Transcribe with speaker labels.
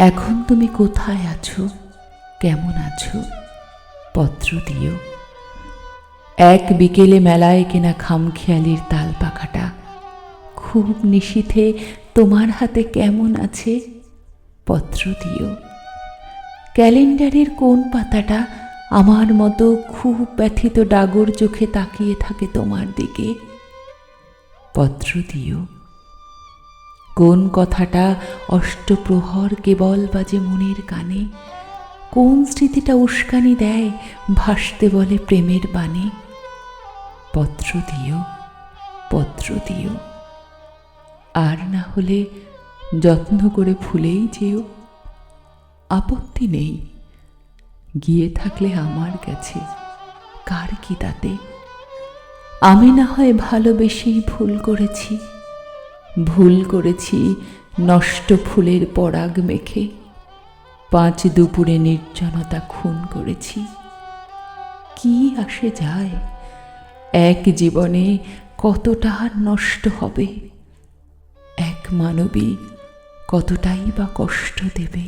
Speaker 1: এখন তুমি কোথায় আছো, কেমন আছো, পত্র দিও। এক বিকেলে মেলায় কেনা খামখেয়ালির তাল পাখাটা খুব নিশীথে তোমার হাতে কেমন আছে, পত্র দিও। ক্যালেন্ডারের কোন পাতাটা আমার মতো খুব ব্যথিত ডাগর চোখে তাকিয়ে থাকে তোমার দিকে, পত্র দিও। কোন কথাটা অষ্টপ্রহর কেবল বাজে মনের কানে, কোন স্মৃতিটা উস্কানি দেয় ভাসতে বলে প্রেমের বাণী, পত্র দিও, পত্র দিও। আর না হলে যত্ন করে ভুলেই যেও, আপত্তি নেই। গিয়ে থাকলে আমার কাছে, কার কি তাতে। আমি না হয় ভালোবেসেই ভুল করেছি, ভুল করেছি নষ্ট ফুলের পরাগ মেখে, 5 দুপুরে নির্জনতা খুন করেছি। কি আসে যায়, এক জীবনে কতটা নষ্ট হবে, এক মানবী কতটাই বা কষ্ট দেবে।